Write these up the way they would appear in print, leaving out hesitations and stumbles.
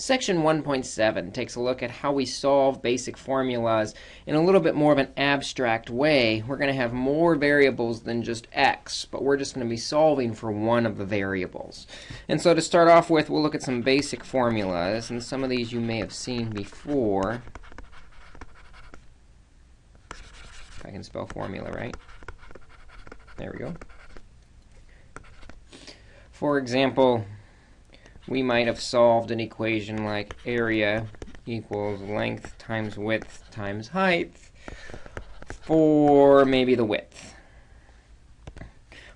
Section 1.7 takes a look at how we solve basic formulas in a little bit more of an abstract way. We're going to have more variables than just x, but we're just going to be solving for one of the variables. And so to start off with, we'll look at some basic formulas, and some of these you may have seen before. If I can spell formula right. There we go. For example, we might have solved an equation like area equals length times width times height for maybe the width.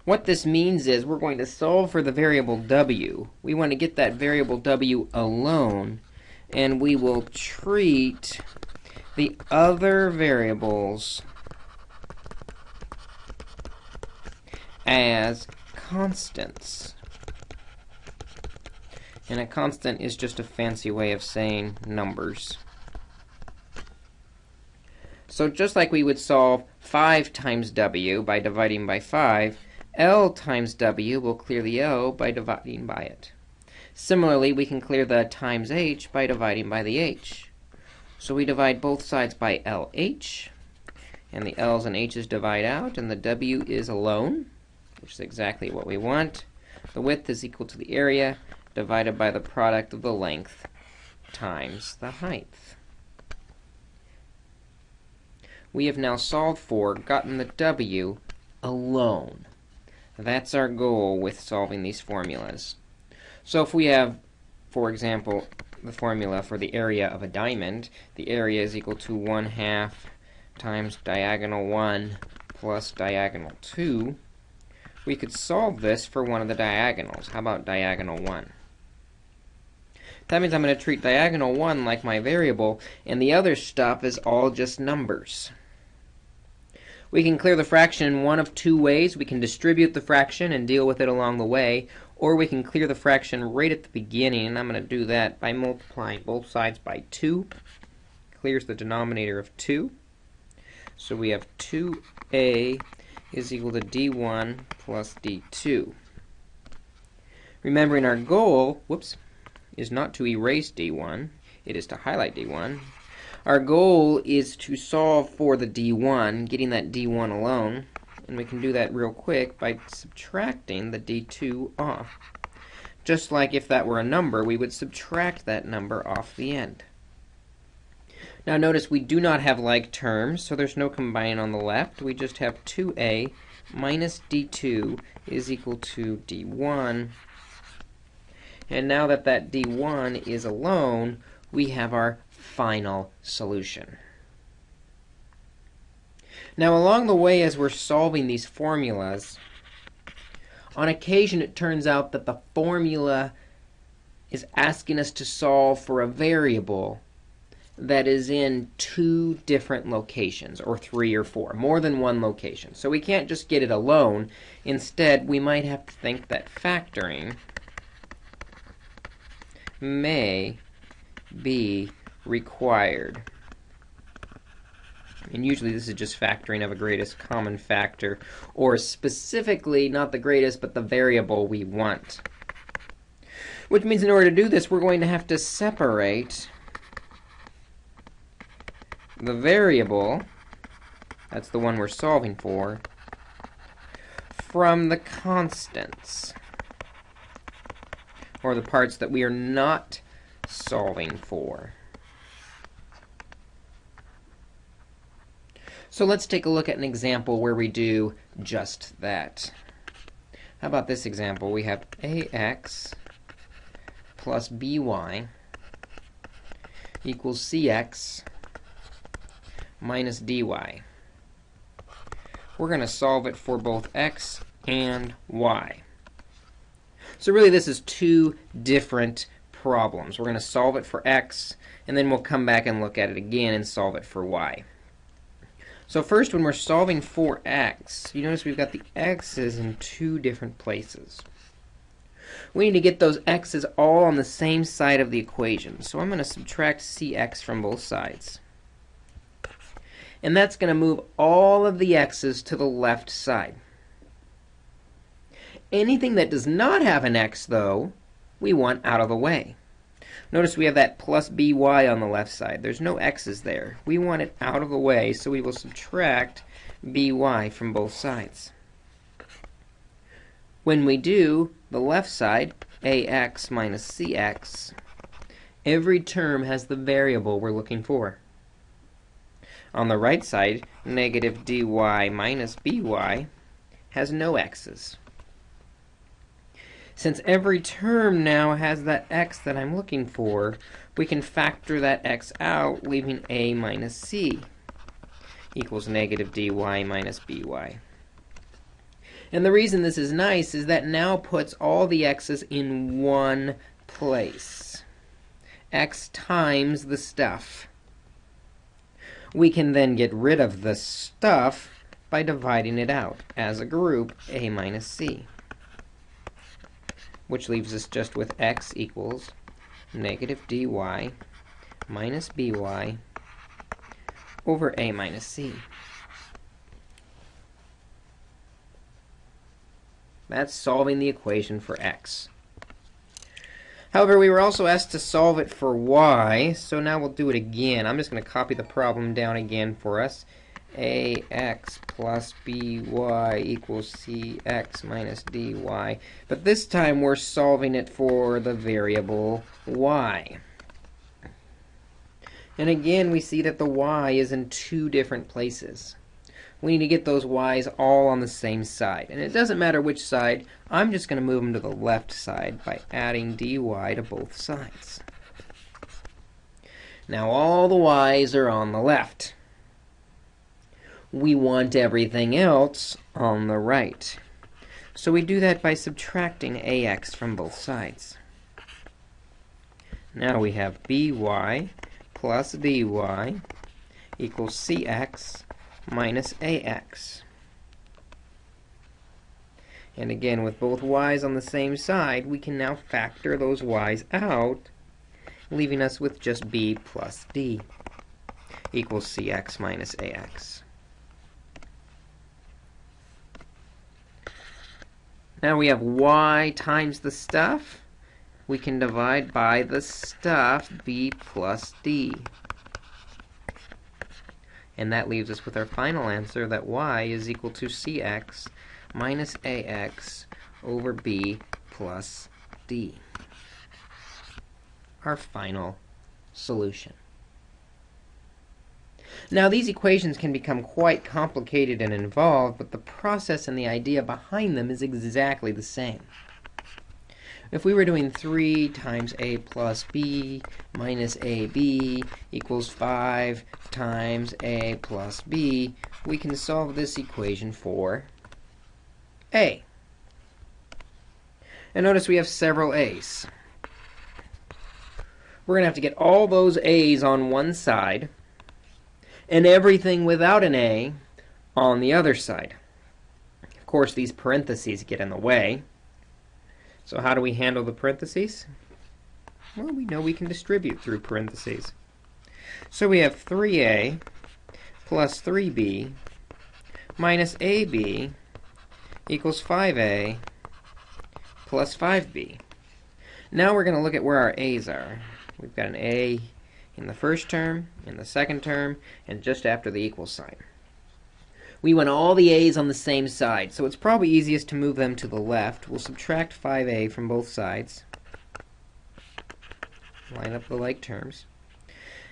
What this means is we're going to solve for the variable w. We want to get that variable w alone, and we will treat the other variables as constants. And a constant is just a fancy way of saying numbers. So just like we would solve 5 times w by dividing by 5, L times w will clear the L by dividing by it. Similarly, we can clear the times h by dividing by the h. So we divide both sides by LH, and the L's and h's divide out, and the w is alone, which is exactly what we want. The width is equal to the area divided by the product of the length times the height. We have now solved for, gotten the w alone. That's our goal with solving these formulas. So if we have, for example, the formula for the area of a diamond, the area is equal to 1/2 times diagonal 1 plus diagonal 2, we could solve this for one of the diagonals. How about diagonal 1? That means I'm going to treat diagonal 1 like my variable, and the other stuff is all just numbers. We can clear the fraction in one of two ways. We can distribute the fraction and deal with it along the way, or we can clear the fraction right at the beginning, and I'm going to do that by multiplying both sides by 2. Clears the denominator of 2. So we have 2a is equal to d1 plus d2. Remembering our goal, is not to erase d1, it is to highlight d1. Our goal is to solve for the d1, getting that d1 alone, and we can do that real quick by subtracting the d2 off. Just like if that were a number, we would subtract that number off the end. Now notice we do not have like terms, so there's no combining on the left. We just have 2a minus d2 is equal to d1. And now that that d1 is alone, we have our final solution. Now along the way as we're solving these formulas, on occasion it turns out that the formula is asking us to solve for a variable that is in 2 different locations, or 3 or 4, more than one location. So we can't just get it alone. Instead, we might have to think that factoring may be required. And usually this is just factoring of a greatest common factor, or specifically not the greatest, but the variable we want. Which means in order to do this, we're going to have to separate the variable, that's the one we're solving for, from the constants, or the parts that we are not solving for. So let's take a look at an example where we do just that. How about this example? We have ax plus by equals cx minus dy. We're going to solve it for both x and y. So really this is 2 different problems. We're going to solve it for x, and then we'll come back and look at it again and solve it for y. So first, when we're solving for x, you notice we've got the x's in 2 different places. We need to get those x's all on the same side of the equation. So I'm going to subtract cx from both sides. And that's going to move all of the x's to the left side. Anything that does not have an x, though, we want out of the way. Notice we have that plus by on the left side. There's no x's there. We want it out of the way, so we will subtract by from both sides. When we do, the left side, ax minus cx, every term has the variable we're looking for. On the right side, negative dy minus by has no x's. Since every term now has that x that I'm looking for, we can factor that x out, leaving a minus c equals negative dy minus by. And the reason this is nice is that now puts all the x's in one place. X times the stuff. We can then get rid of the stuff by dividing it out as a group, a minus c, which leaves us just with x equals negative dy minus by over a minus c. That's solving the equation for x. However, we were also asked to solve it for y, so now we'll do it again. I'm just going to copy the problem down again for us. ax plus by equals cx minus dy. But this time we're solving it for the variable y. And again, we see that the y is in two different places. We need to get those y's all on the same side. And it doesn't matter which side. I'm just going to move them to the left side by adding dy to both sides. Now all the y's are on the left. We want everything else on the right. So we do that by subtracting ax from both sides. Now we have by plus dy equals cx minus ax. And again, with both y's on the same side, we can now factor those y's out, leaving us with just b plus d equals cx minus ax. Now we have y times the stuff. We can divide by the stuff, b plus d. And that leaves us with our final answer that y is equal to cx minus ax over b plus d. Our final solution. Now these equations can become quite complicated and involved, but the process and the idea behind them is exactly the same. If we were doing 3 times a plus b minus ab equals 5 times a plus b, we can solve this equation for a. And notice we have several a's. We're going to have to get all those a's on one side and everything without an a on the other side. Of course, these parentheses get in the way. So how do we handle the parentheses? Well, we know we can distribute through parentheses. So we have 3a plus 3b minus ab equals 5a plus 5b. Now we're going to look at where our a's are. We've got an a in the first term, in the second term, and just after the equal sign. We want all the a's on the same side, so it's probably easiest to move them to the left. We'll subtract 5a from both sides. Line up the like terms.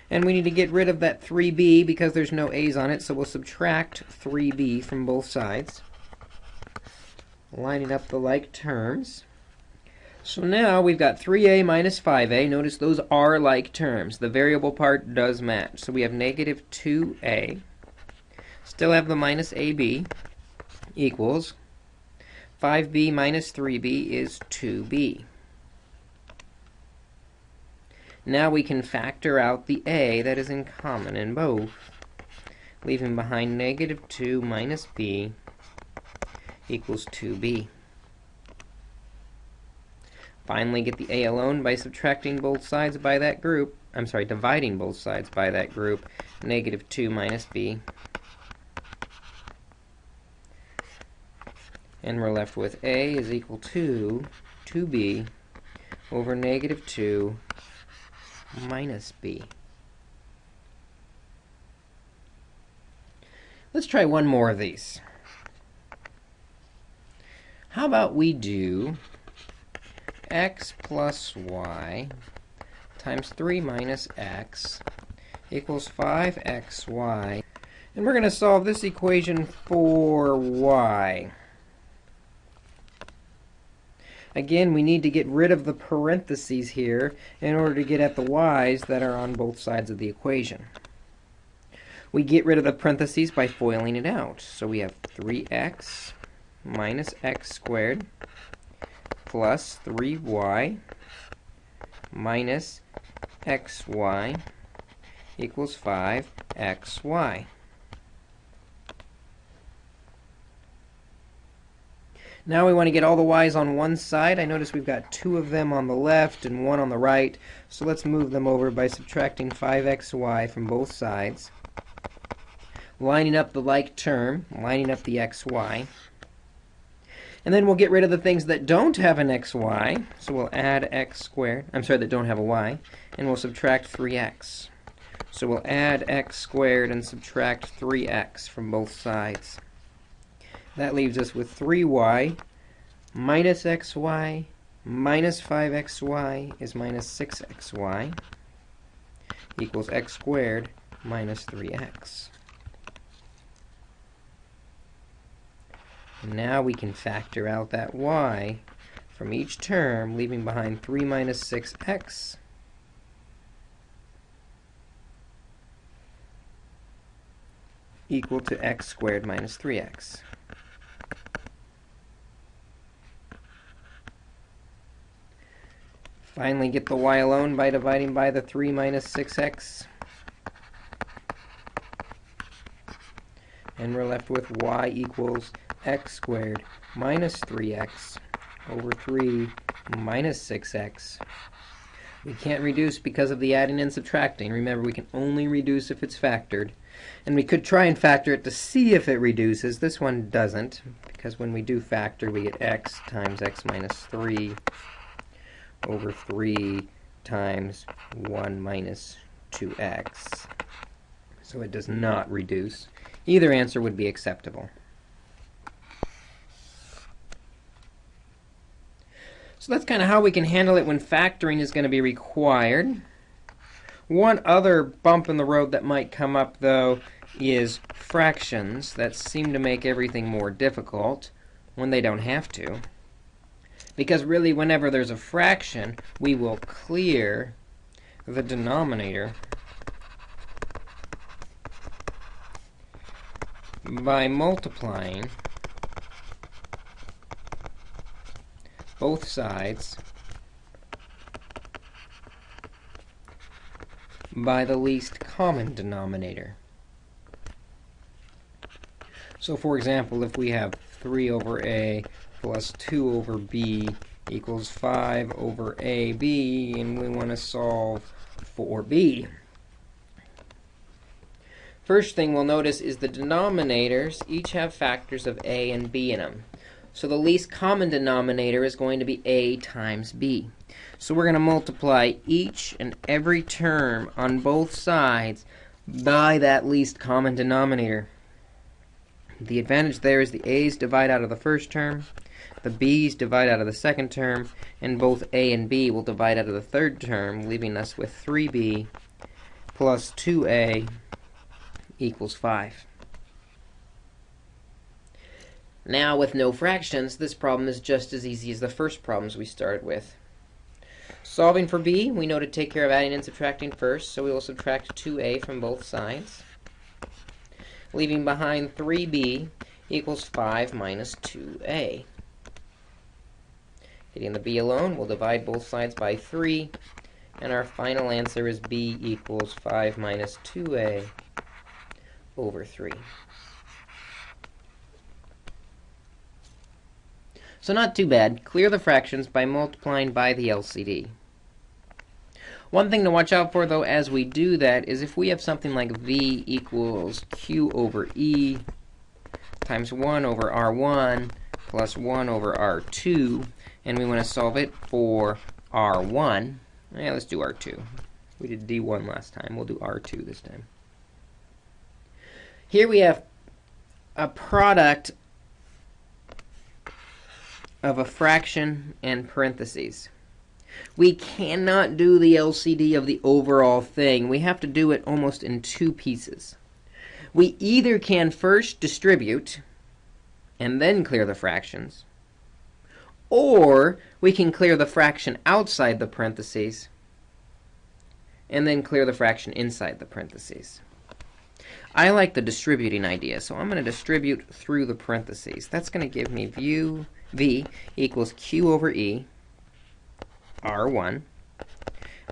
And we need to get rid of that 3b because there's no a's on it, so we'll subtract 3b from both sides. Lining up the like terms. So now we've got 3a minus 5a. Notice those are like terms. The variable part does match. So we have negative 2a. Still have the minus ab equals 5b minus 3b is 2b. Now we can factor out the a that is in common in both, leaving behind negative 2 minus b equals 2b. Finally, get the a alone by subtracting both sides by that group. Dividing both sides by that group. Negative 2 minus b. And we're left with a is equal to 2b over negative 2 minus b. Let's try one more of these. How about we do x plus y times 3 minus x equals 5xy. And we're going to solve this equation for y. Again, we need to get rid of the parentheses here in order to get at the y's that are on both sides of the equation. We get rid of the parentheses by FOILing it out. So we have 3x minus x squared plus 3y minus xy equals 5xy. Now we want to get all the y's on one side. I notice we've got 2 of them on the left and 1 on the right. So let's move them over by subtracting 5xy from both sides. Lining up the like term, lining up the xy. And then we'll get rid of the things that don't have an xy. So we'll add x squared. That don't have a y. And we'll subtract 3x. So we'll add x squared and subtract 3x from both sides. That leaves us with 3y minus xy minus 5xy is minus 6xy equals x squared minus 3x. Now we can factor out that y from each term, leaving behind 3 minus 6x equal to x squared minus 3x. Finally get the y alone by dividing by the 3 minus 6x. And we're left with y equals x squared minus 3x over 3 minus 6x. We can't reduce because of the adding and subtracting. Remember, we can only reduce if it's factored. And we could try and factor it to see if it reduces. This one doesn't, because when we do factor, we get x times x minus 3 over 3 times 1 minus 2x. So it does not reduce. Either answer would be acceptable. So that's kind of how we can handle it when factoring is going to be required. One other bump in the road that might come up, though, is fractions that seem to make everything more difficult when they don't have to. Because really, whenever there's a fraction, we will clear the denominator by multiplying both sides by the least common denominator. So for example, if we have 3 over a plus 2 over b equals 5 over ab, and we want to solve for b. First thing we'll notice is the denominators each have factors of a and b in them. So the least common denominator is going to be a times b. So we're going to multiply each and every term on both sides by that least common denominator. The advantage there is the a's divide out of the first term, the b's divide out of the second term, and both a and b will divide out of the third term, leaving us with 3b plus 2a equals 5. Now, with no fractions, this problem is just as easy as the first problems we started with. Solving for b, we know to take care of adding and subtracting first, so we will subtract 2a from both sides, leaving behind 3b equals 5 minus 2a. Getting the b alone, we'll divide both sides by 3, and our final answer is b equals 5 minus 2a over 3. So not too bad. Clear the fractions by multiplying by the LCD. One thing to watch out for, though, as we do that is if we have something like v equals q over e times 1 over r1 plus 1 over r2, and we want to solve it for r1. Let's do r2. We did D1 last time. We'll do R2 this time. Here we have a product of a fraction and parentheses. We cannot do the LCD of the overall thing. We have to do it almost in two pieces. We either can first distribute and then clear the fractions, or we can clear the fraction outside the parentheses and then clear the fraction inside the parentheses. I like the distributing idea, so I'm going to distribute through the parentheses. That's going to give me V equals Q over E R1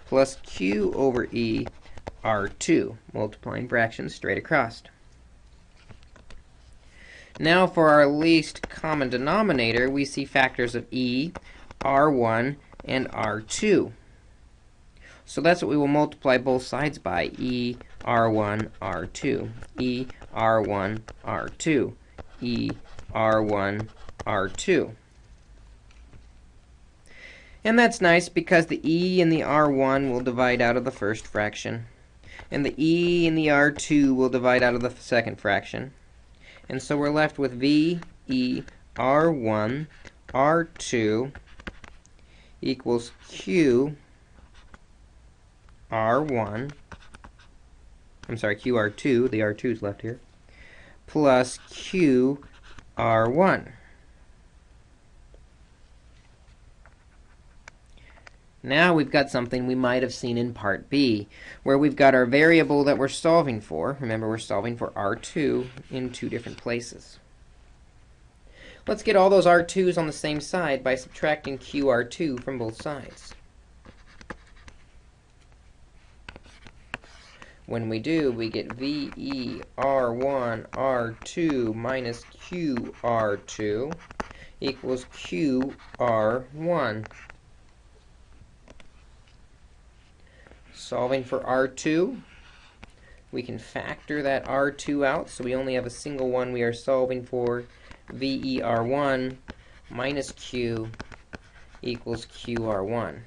plus Q over E R2, multiplying fractions straight across. Now for our least common denominator, we see factors of E, R1, and R2. So that's what we will multiply both sides by, E, R1, R2, E, R1, R2, E, R1, R2. And that's nice because the E and the R1 will divide out of the first fraction, and the E and the R2 will divide out of the second fraction. And so we're left with V, E, R1, R2 equals Q, R1, I'm sorry, QR2, the R2 is left here, plus Q, R1. Now we've got something we might have seen in Part B, where we've got our variable that we're solving for. Remember, we're solving for R2 in two different places. Let's get all those R2s on the same side by subtracting QR2 from both sides. When we do, we get VE R1 R2 minus QR2 equals QR1. Solving for R2, we can factor that R2 out, so we only have a single one we are solving for. VER1 minus Q equals QR1.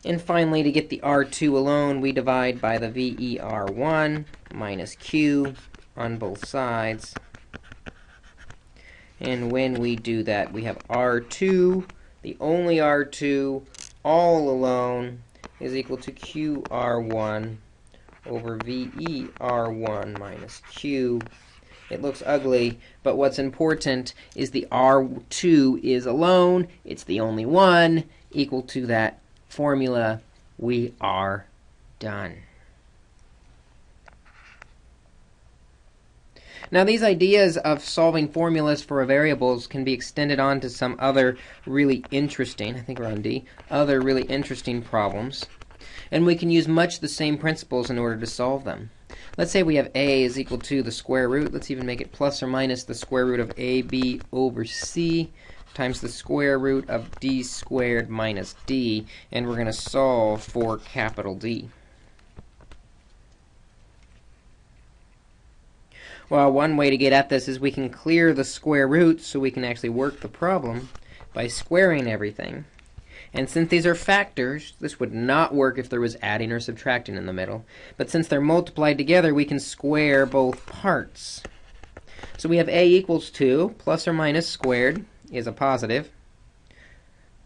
And finally, to get the R2 alone, we divide by the VER1 minus Q on both sides. And when we do that, we have R2, the only R2, all alone, is equal to QR1 over VER1 minus Q. It looks ugly, but what's important is the R2 is alone. It's the only one, equal to that formula. We are done. Now, these ideas of solving formulas for variables can be extended on to some other really interesting, I think we're on D, other really interesting problems. And we can use much the same principles in order to solve them. Let's say we have a is equal to the square root. Let's even make it plus or minus the square root of ab over c times the square root of d squared minus d. And we're going to solve for capital D. Well, one way to get at this is we can clear the square root so we can actually work the problem by squaring everything. And since these are factors, this would not work if there was adding or subtracting in the middle. But since they're multiplied together, we can square both parts. So we have a equals 2, plus or minus squared is a positive.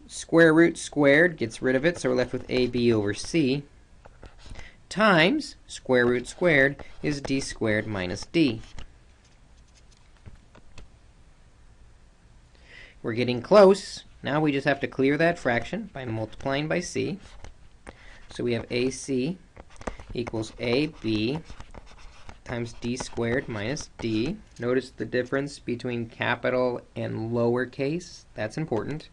Square root squared gets rid of it, so we're left with ab over c. Times square root squared is d squared minus d. We're getting close. Now we just have to clear that fraction by multiplying by c. So we have ac equals ab times d squared minus d. Notice the difference between capital and lowercase. That's important.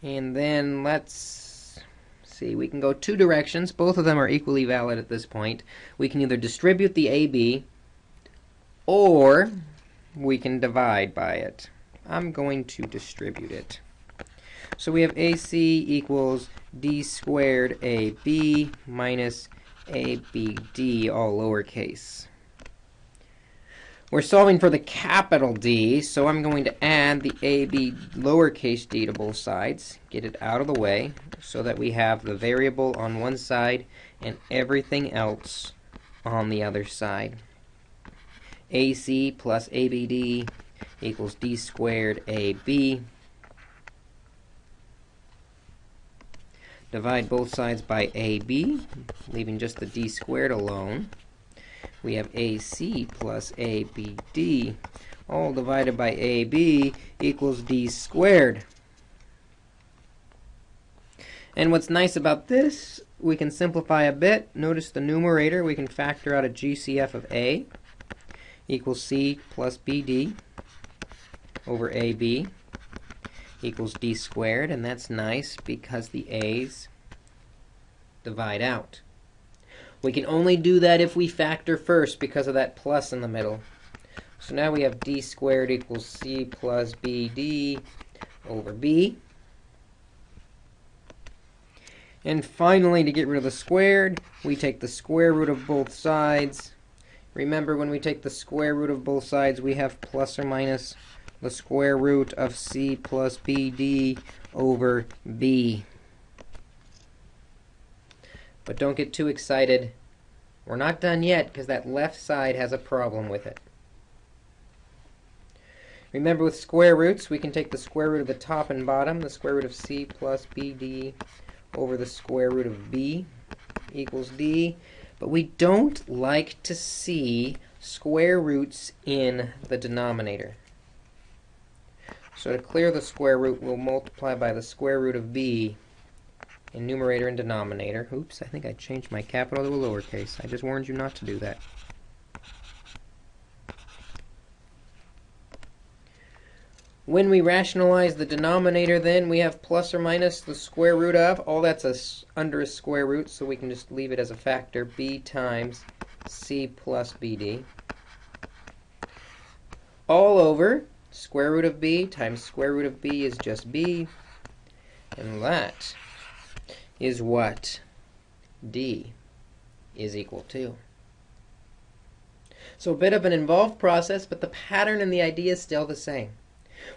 And then let's see, we can go two directions. Both of them are equally valid at this point. We can either distribute the AB or we can divide by it. I'm going to distribute it. So we have AC equals d squared AB minus ABD, all lowercase. We're solving for the capital D, so I'm going to add the AB lowercase d to both sides, get it out of the way, so that we have the variable on one side and everything else on the other side. AC plus ABD equals d squared AB. Divide both sides by AB, leaving just the d squared alone. We have AC plus ABD, all divided by AB equals d squared. And what's nice about this, we can simplify a bit. Notice the numerator, we can factor out a GCF of A equals C plus BD over AB equals d squared, and that's nice because the a's divide out. We can only do that if we factor first because of that plus in the middle. So now we have d squared equals c plus bd over b. And finally, to get rid of the squared, we take the square root of both sides. Remember, when we take the square root of both sides, we have plus or minus the square root of c plus bd over b. But don't get too excited. We're not done yet because that left side has a problem with it. Remember, with square roots, we can take the square root of the top and bottom, the square root of c plus bd over the square root of b equals d. But we don't like to see square roots in the denominator. So to clear the square root, we'll multiply by the square root of b in numerator and denominator. Oops, I think I changed my capital to a lowercase. I just warned you not to do that. When we rationalize the denominator, then, we have plus or minus the square root of. All that's under a square root, so we can just leave it as a factor. B times c plus bd. All over square root of b times square root of b is just b. And that is what d is equal to. So a bit of an involved process, but the pattern and the idea is still the same.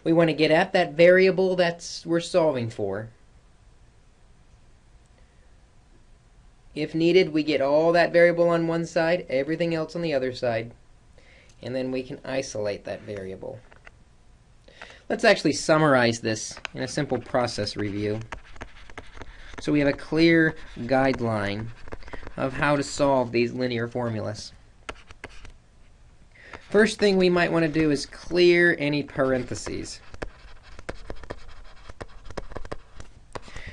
We want to get at that variable that we're solving for. If needed, we get all that variable on one side, everything else on the other side, and then we can isolate that variable. Let's actually summarize this in a simple process review, so we have a clear guideline of how to solve these linear formulas. First thing we might want to do is clear any parentheses.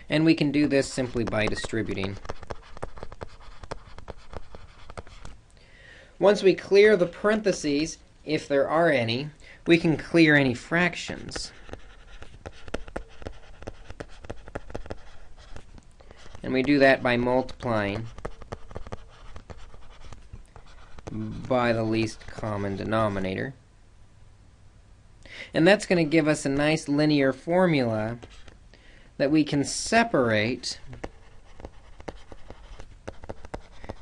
And we can do this simply by distributing. Once we clear the parentheses, if there are any, we can clear any fractions. And we do that by multiplying by the least common denominator. And that's going to give us a nice linear formula that we can separate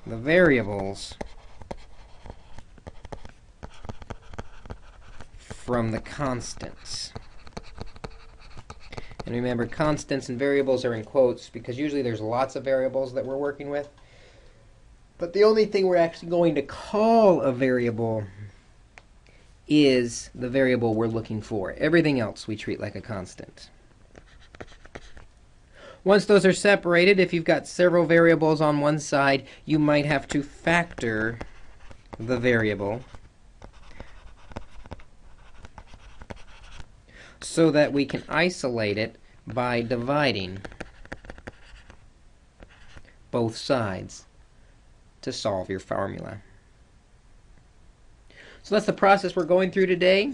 the variables from the constants. And remember, constants and variables are in quotes because usually there's lots of variables that we're working with. But the only thing we're actually going to call a variable is the variable we're looking for. Everything else we treat like a constant. Once those are separated, if you've got several variables on one side, you might have to factor the variable so that we can isolate it by dividing both sides to solve your formula. So that's the process we're going through today.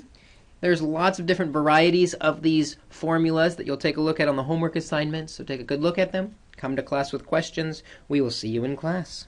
There's lots of different varieties of these formulas that you'll take a look at on the homework assignments, so take a good look at them. Come to class with questions. We will see you in class.